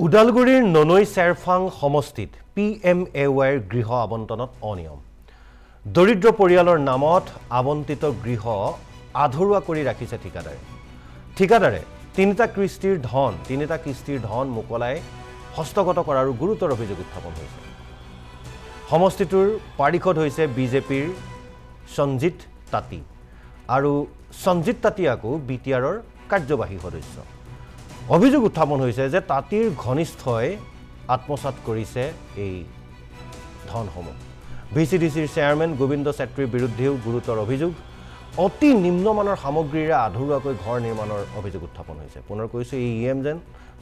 উদালগুৰিৰ ননৈ চেৰফাং সমষ্টিত PMAYৰ গৃহ আবণ্টনত অনিয়ম দৰিদ্ৰ পৰিয়ালৰ নামত আবণ্টিত গৃহ আধৰুৱা কৰি ৰাখিছে ঠিকাদাৰে তিনিটা কিস্তিৰ ধন মুকলাই হস্তগত কৰাৰ গুৰুতৰ অভিযোগ উত্থাপন হৈছে সমষ্টিটোৰ পাৰিষদ হৈছে বিজেপিৰ সঞ্জিত তাঁতী আৰু সঞ্জিত তাঁতীয়াকো BTRৰ কাৰ্যবাহী সদস্য অভিযোগ উত্থাপন হৈছে যে তাঁতীৰ ঘনিষ্ঠই আত্মসাৎ কৰিছে এই ধনসমূহ VCDCৰ চেয়াৰমেন গোবিন্দ চেত্ৰীৰ বিৰুদ্ধেও গুৰুতৰ অভিযোগ অতি নিম্নমানৰ সামগ্ৰীৰে আধৰুৱাকৈ ঘৰ নিৰ্মাণৰ অভিযোগ উত্থাপন হৈছে পুনৰ কৈছো এই যেন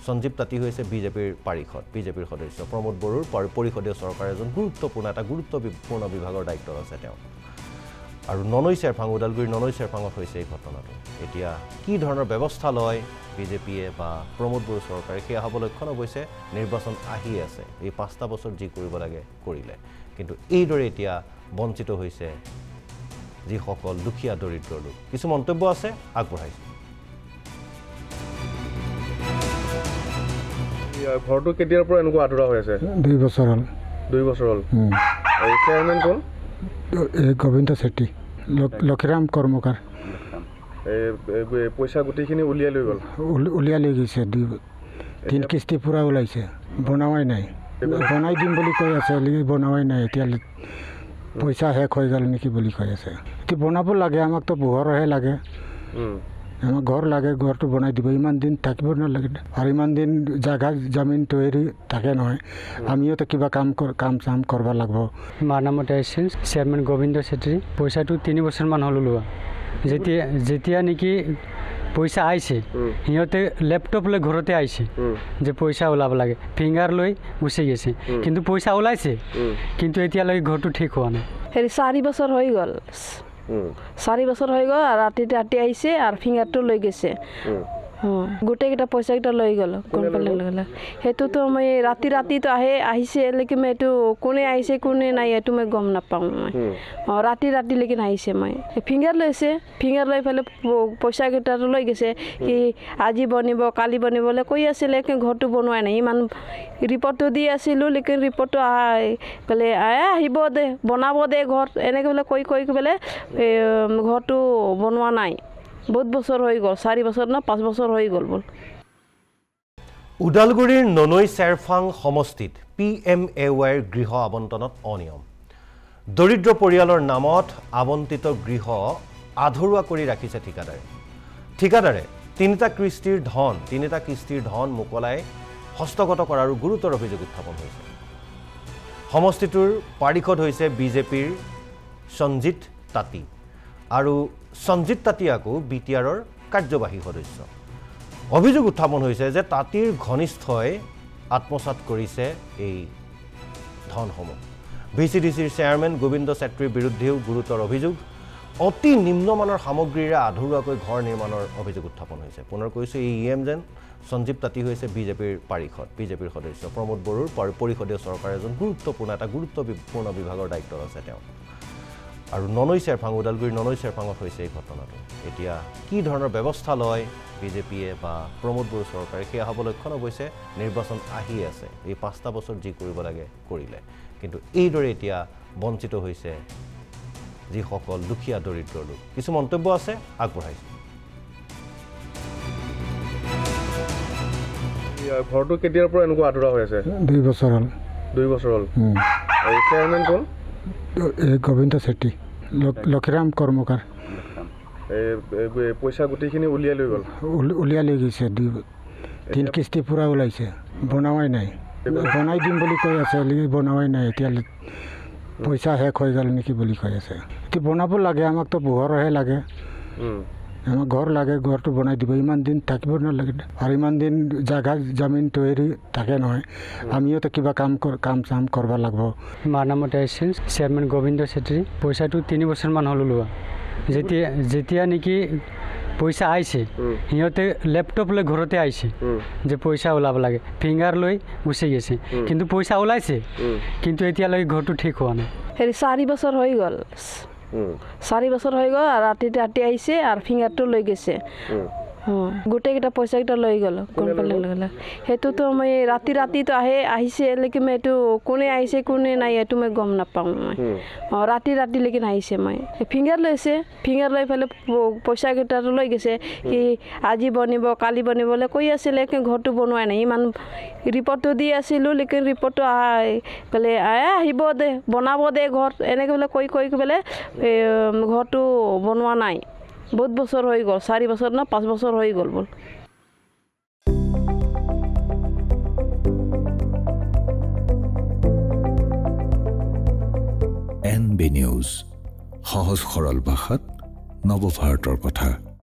সঞ্জীৱ তাঁতী হৈছে বিজেপিৰ পাৰিষদ বিজেপিৰ সদস্য প্ৰমোদ বড়োৰ পৰিষদীয় চৰকাৰ এজন গুৰুত্বপূৰ্ণ বিভাগৰ দায়িত্ব আছে তেওঁ আৰু ননৈ চেৰফাং উদালগুৰিৰ ননৈ চেৰফাঙত হৈছে এই ঘটনাটো এতিয়া কি ধৰণৰ ব্যৱস্থা লয় বিজেপিয়ে বা প্ৰমোদ বড়ো চৰকাৰে সেই লক্ষণ অৱশ্যে নিৰ্বাচন আহি আছে এই 5টা বছৰ যি কৰিব লাগে কৰিলে কিন্তু এইদৰে এতিয়া বঞ্চিত হৈছে যিসকল দুখীয়া দৰিদ্ৰ লোক কিছু মন্তব্য আছে আগবঢ়াইছে ঘৰটো কেতিয়াৰ পৰা এনেকুৱা আধৰুৱা হৈ আছে 2 বছৰ হ'ল 2 বছৰ হ'ল এই চেয়াৰমেন কোন গোবিন্দ চেত্ৰী লক্ষীৰাম কৰ্মকাৰ পইচা গুটিখিনি উলিয়াই লৈ গ'ল উলিয়াই লৈ গৈছে 3 কিস্তি পুৰা ওলাইছে বনাৱাই নাই বনাই দিম বুলি কৈ আছে বনাৱাই নাই এতিয়া পইচা শেষ হৈ গ'ল নেকি বুলি কৈ আছে এতিয়া বনাব লাগে আমাকতো পোহৰহে লাগে আমাক ঘৰ লাগে ঘৰটো বনাই দিব ইমান দিন থাকিব নালাগে আৰু ইমান দিন জাগা জমিন তৈৰি থাকে নহয় আমিওতো কিবা কাম কৰিব লাগিব মাৰ নামতে আছিল চেয়াৰমেন গোবিন্দ চেত্ৰী পইচাটো 3 বছৰমান হ'ল লোৱা যেতিয়া নেকি পইচা আইছে সিহঁতে ল্যাপটপ লৈ ঘৰতে আইছে যে পইচা ওলাব লাগে ফিংগাৰ লৈ গুচি গৈছে কিন্তু পইচা ওলাইছে কিন্তু এতিয়ালৈ ঘৰটো ঠিক হোৱা নাই 4 বছৰ হৈ গ'ল 4 বছৰ হৈ গ'ল আৰু ৰাতি আহিছে আৰু ফিংগাৰটো লৈ গৈছে গোটেইকেইটা পইচাকেইটা লৈ গ'ল সেইটোতো মই ৰাতিতো আহিছে লেকিন মই এইটো কোনে আহিছে কোনে নাই এইটো মই গম নাপাওঁ মই ৰাতি লেকিন আহিছে মই ফিংগাৰ লৈছে ফিংগাৰ লৈ পেলাই পইচাকেইটাটো লৈ গৈছে কি আজি বনিব কালি বনিবলৈ কৈ আছিলে লেকিন ঘৰটো বনোৱাই নাই ইমান ৰিপৰ্টটো দি আছিলোঁ লেকিন ৰিপৰ্টটো পেলে আহিব দে বনাব দে ঘৰ এনেকৈ বোলে কৈ পেলাই ঘৰটো বনোৱা নাই বহুত বছৰ হৈ গ'ল 4 বছৰ না 5 বছৰ হৈ গ'ল উদালগুৰিৰ ননৈ চেৰফাং সমষ্টিত PMAYৰ গৃহ আবণ্টনত অনিয়ম দৰিদ্ৰ পৰিয়ালৰ নামত আবণ্টিত গৃহ আধৰুৱা কৰি ৰাখিছে ঠিকাদাৰে তিনিটা কিস্তিৰ ধন মুকলাই হস্তগত কৰাৰ গুৰুতৰ অভিযোগ উত্থাপন হৈছে সমষ্টিটোৰ পাৰিষদ হৈছে বিজেপিৰ সঞ্জিত তাঁতী আৰু সঞ্জিত তাঁতীয়াকো BTRৰ কাৰ্যবাহী সদস্য অভিযোগ উত্থাপন হৈছে যে তাঁতীৰ ঘনিষ্ঠই আত্মসাৎ কৰিছে এই ধনসমূহ VCDCৰ চেয়াৰমেন গোবিন্দ চেত্ৰীৰ বিৰুদ্ধেও গুৰুতৰ অভিযোগ অতি নিম্নমানৰ সামগ্ৰীৰে আধৰুৱাকৈ ঘৰ নিৰ্মাণৰ অভিযোগ উত্থাপন হৈছে পুনৰ কৈছো এই যেন সঞ্জীৱ তাঁতী হৈছে বিজেপিৰ পাৰিষদ বিজেপিৰ সদস্য প্ৰমোদ বড়োৰ পৰিষদীয় চৰকাৰ এজন গুৰুত্বপূৰ্ণ বিভাগৰ দায়িত্ব আছে তেওঁ আৰু ননৈ চেৰফাং উদালগুৰিৰ ননৈ চেৰফাঙত হৈছে এই ঘটনাটো এতিয়া কি ধৰণৰ ব্যৱস্থা লয় বিজেপিয়ে বা প্ৰমোদ বড়ো চৰকাৰে সেই লক্ষণ অৱশ্যে নিৰ্বাচন আহি আছে এই 5টা বছৰ যি কৰিব লাগে কৰিলে কিন্তু এইদৰে এতিয়া বঞ্চিত হৈছে যিসকল দুখীয়া দৰিদ্ৰ লোক কিছু মন্তব্য আছে আগবঢ়াইছে ঘৰটো কেতিয়াৰ পৰা এনেকুৱা আধৰুৱা হৈ আছে 2 বছৰ হ'ল 2 বছৰ হ'ল এই চেয়াৰমেন কোন গোবিন্দ চেত্ৰী লক্ষীৰাম কৰ্মকাৰ পইচা গুটিখিনি উলিয়াই লৈ গ'ল উলিয়াই লৈ গৈছে 3 কিস্তি পুৰা ওলাইছে বনাৱাই নাই বনাই দিম বুলি কৈ আছে বনাৱাই নাই এতিয়া পইচা শেষ হৈ গ'ল নেকি বুলি কৈ আছে এতিয়া বনাব লাগে আমাকতো পোহৰহে লাগে আমাক ঘৰ লাগে ঘৰটো বনাই দিব ইমান দিন থাকিব নালাগে আৰু ইমান দিন জাগা জমিন তৈৰি থাকে নহয় আমিওতো কিবা কাম কৰিব লাগিব মাৰ নামতে আছিল চেয়াৰমেন গোবিন্দ চেত্ৰী পইচাটো 3 বছৰমান হ'ল লোৱা যেতিয়া নেকি পইচা আইছে সিহঁতে ল্যাপটপ লৈ ঘৰতে আইছে যে পইচা ওলাব লাগে ফিংগাৰ লৈ গুচি গৈছে কিন্তু পইচা ওলাইছে কিন্তু এতিয়ালৈ ঘৰটো ঠিক হোৱা নাই 4 বছৰ হৈ গ'ল 4 বছৰ হৈ গ'ল আৰু ৰাতি আহিছে আৰু ফিংগাৰটো লৈ গৈছে গোটেইকেইটা পইচাকেইটা লৈ গ'ল কোম্পানীৰ লগে সেইটোতো মই ৰাতিতো আহিছে লেকিন মই এইটো কোনে আহিছে কোনে নাই এইটো মই গম নাপাওঁ মই ৰাতিলৈকে আহিছে মই ফিংগাৰ লৈছে ফিংগাৰ লৈ পেলাই পইচাকেইটাটো লৈ গৈছে কি আজি বনিব কালি বনিবলৈ কৈ আছিলে ঘৰটো বনোৱাই নাই ইমান ৰিপৰ্টটো দি আছিলোঁ লেকিন ৰিপৰ্টটো পেলাই আহিব দে বনাব দে ঘৰ এনেকৈ বোলে কৈ পেলাই ঘৰটো বনোৱা নাই বহুত বছৰ হৈ গ'ল 4 বছৰ না 5 বছৰ হৈ গ'ল বল NB নিউজ সহজ সৰল ভাষাত নৱভাৰতৰ কথা